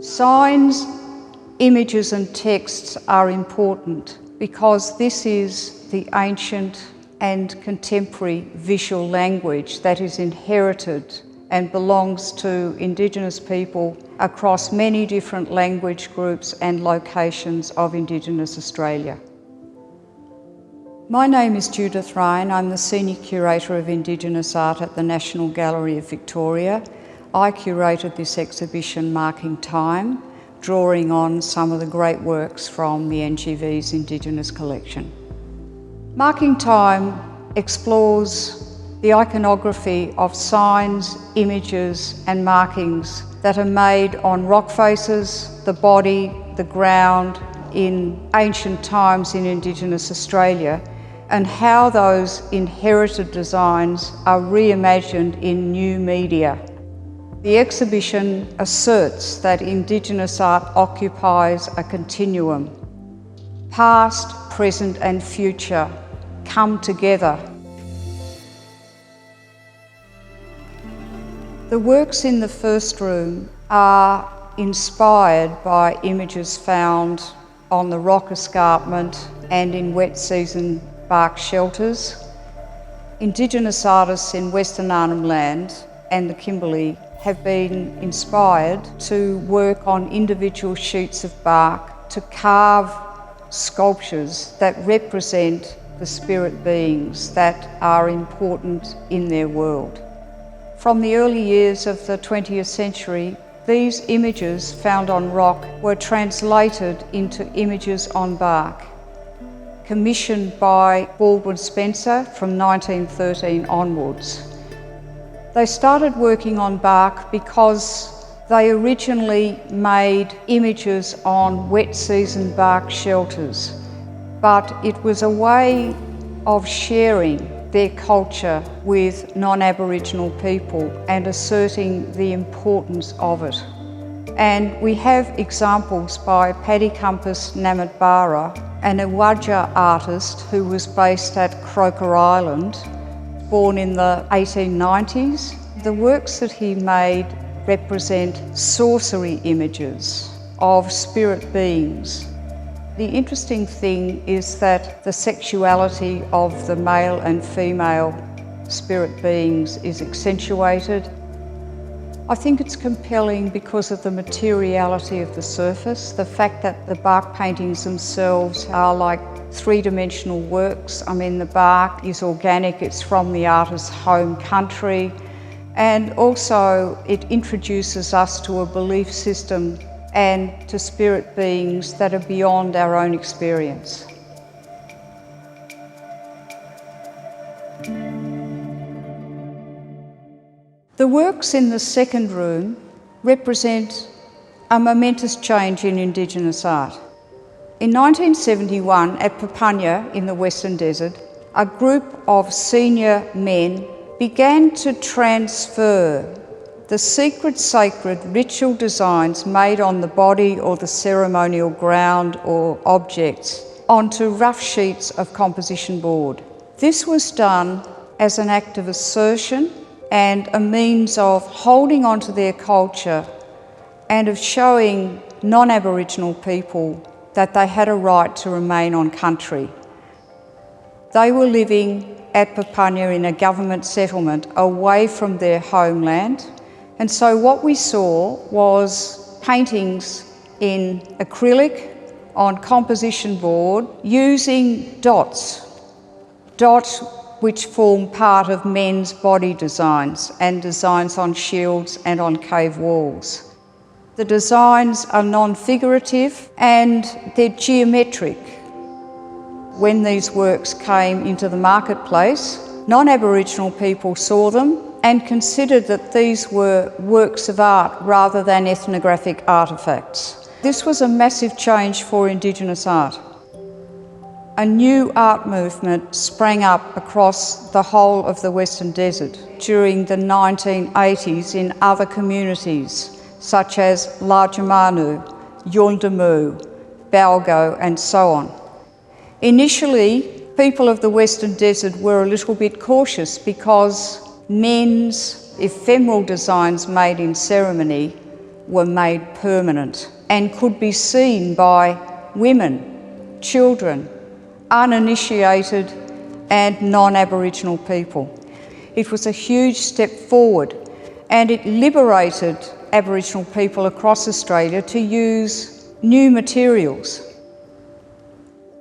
Signs, images and texts are important because this is the ancient and contemporary visual language that is inherited and belongs to Indigenous people across many different language groups and locations of Indigenous Australia. My name is Judith Ryan. I'm the Senior Curator of Indigenous Art at the National Gallery of Victoria. I curated this exhibition marking time, drawing on some of the great works from the NGV's Indigenous collection. Marking Time explores the iconography of signs, images and markings that are made on rock faces, the body, the ground in ancient times in Indigenous Australia, and how those inherited designs are reimagined in new media. The exhibition asserts that Indigenous art occupies a continuum. Past, present and future come together. The works in the first room are inspired by images found on the rock escarpment and in wet season bark shelters. Indigenous artists in Western Arnhem Land and the Kimberley have been inspired to work on individual sheets of bark to carve sculptures that represent the spirit beings that are important in their world. From the early years of the 20th century, these images found on rock were translated into images on bark, commissioned by Baldwin Spencer from 1913 onwards. They started working on bark because they originally made images on wet season bark shelters, but it was a way of sharing their culture with non-Aboriginal people and asserting the importance of it. And we have examples by Paddy Compass Namatbara, an Awajja artist who was based at Croker Island, born in the 1890s. The works that he made represent sorcery images of spirit beings. The interesting thing is that the sexuality of the male and female spirit beings is accentuated. I think it's compelling because of the materiality of the surface, the fact that the bark paintings themselves are like three-dimensional works. I mean, the bark is organic, it's from the artist's home country, and also it introduces us to a belief system and to spirit beings that are beyond our own experience. The works in the second room represent a momentous change in Indigenous art. In 1971, at Papunya in the Western Desert, a group of senior men began to transfer the secret, sacred ritual designs made on the body or the ceremonial ground or objects onto rough sheets of composition board. This was done as an act of assertion and a means of holding on to their culture and of showing non-Aboriginal people that they had a right to remain on country. They were living at Papunya in a government settlement away from their homeland, and so what we saw was paintings in acrylic on composition board using dots which form part of men's body designs and designs on shields and on cave walls. The designs are non-figurative and they're geometric. When these works came into the marketplace, non-Aboriginal people saw them and considered that these were works of art rather than ethnographic artefacts. This was a massive change for Indigenous art. A new art movement sprang up across the whole of the Western Desert during the 1980s in other communities such as Larjamanu, Yundamu, Balgo and so on. Initially, people of the Western Desert were a little bit cautious because men's ephemeral designs made in ceremony were made permanent and could be seen by women, children, uninitiated and non-Aboriginal people. It was a huge step forward, and it liberated Aboriginal people across Australia to use new materials.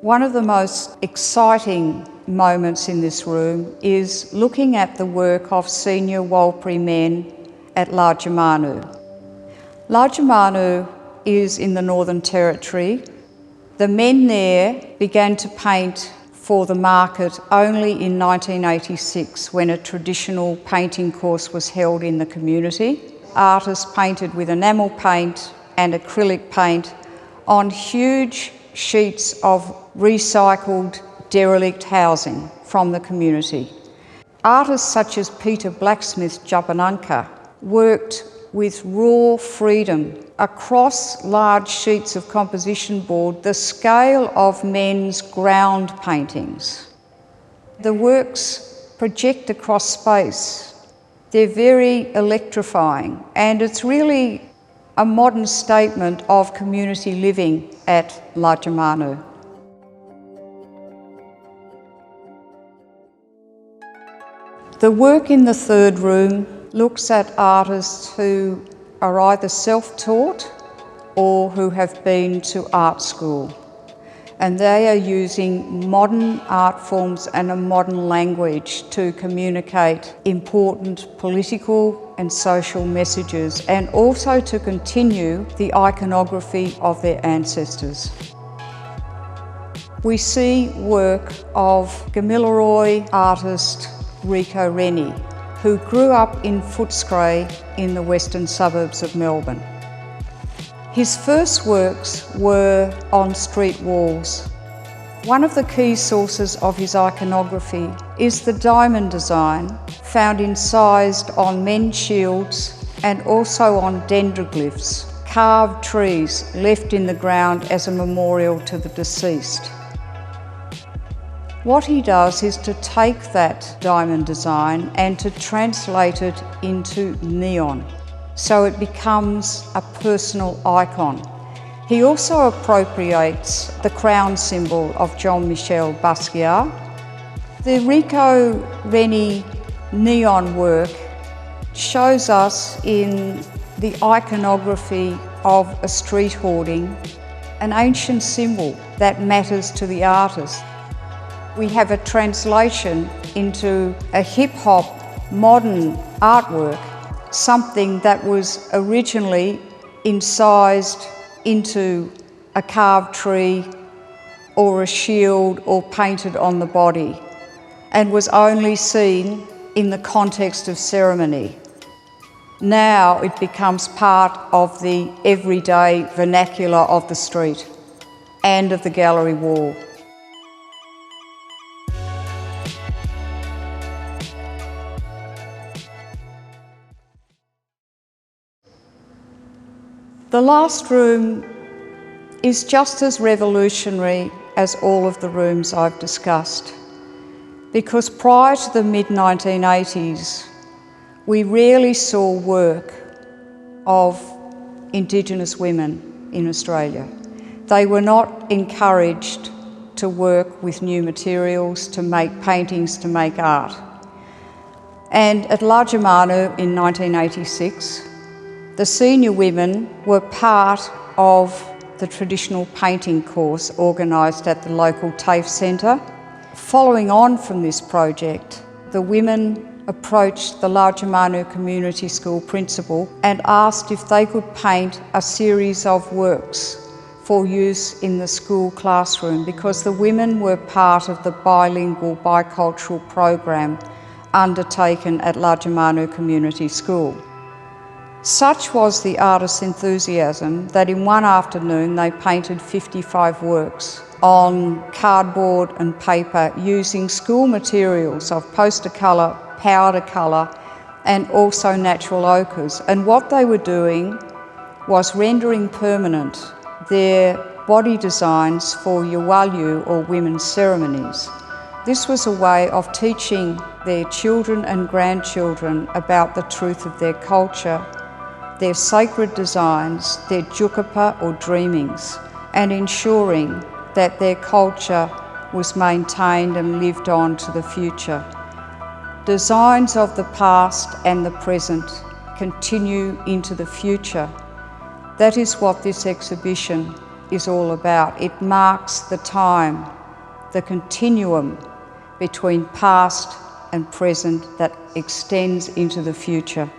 One of the most exciting moments in this room is looking at the work of senior Warlpiri men at Larjamanu. Larjamanu is in the Northern Territory. The men there began to paint for the market only in 1986, when a traditional painting course was held in the community. Artists painted with enamel paint and acrylic paint on huge sheets of recycled derelict housing from the community. Artists such as Peter Blacksmith Japananka worked with raw freedom across large sheets of composition board the scale of men's ground paintings. The works project across space. They're very electrifying, and it's really a modern statement of community living at Larjamanu. The work in the third room looks at artists who are either self-taught or who have been to art school. And they are using modern art forms and a modern language to communicate important political and social messages, and also to continue the iconography of their ancestors. We see work of Gamilaroi artist Rico Rennie, who grew up in Footscray in the western suburbs of Melbourne. His first works were on street walls. One of the key sources of his iconography is the diamond design found incised on men's shields and also on dendroglyphs, carved trees left in the ground as a memorial to the deceased. What he does is to take that diamond design and to translate it into neon, so it becomes a personal icon. He also appropriates the crown symbol of Jean-Michel Basquiat. The Rico Rennie neon work shows us in the iconography of a street hoarding an ancient symbol that matters to the artist. We have a translation into a hip-hop modern artwork, something that was originally incised into a carved tree or a shield or painted on the body, and was only seen in the context of ceremony. Now it becomes part of the everyday vernacular of the street and of the gallery wall. The last room is just as revolutionary as all of the rooms I've discussed, because prior to the mid-1980s, we rarely saw work of Indigenous women in Australia. They were not encouraged to work with new materials, to make paintings, to make art. And at Larjamanu in 1986, the senior women were part of the traditional painting course organised at the local TAFE centre. Following on from this project, the women approached the Larjamanu Community School principal and asked if they could paint a series of works for use in the school classroom, because the women were part of the bilingual, bicultural program undertaken at Larjamanu Community School. Such was the artists' enthusiasm that in one afternoon they painted 55 works on cardboard and paper using school materials of poster colour, powder colour and also natural ochres. And what they were doing was rendering permanent their body designs for Yawalu or women's ceremonies. This was a way of teaching their children and grandchildren about the truth of their culture, their sacred designs, their jukapa or dreamings, and ensuring that their culture was maintained and lived on to the future. Designs of the past and the present continue into the future. That is what this exhibition is all about. It marks the time, the continuum between past and present that extends into the future.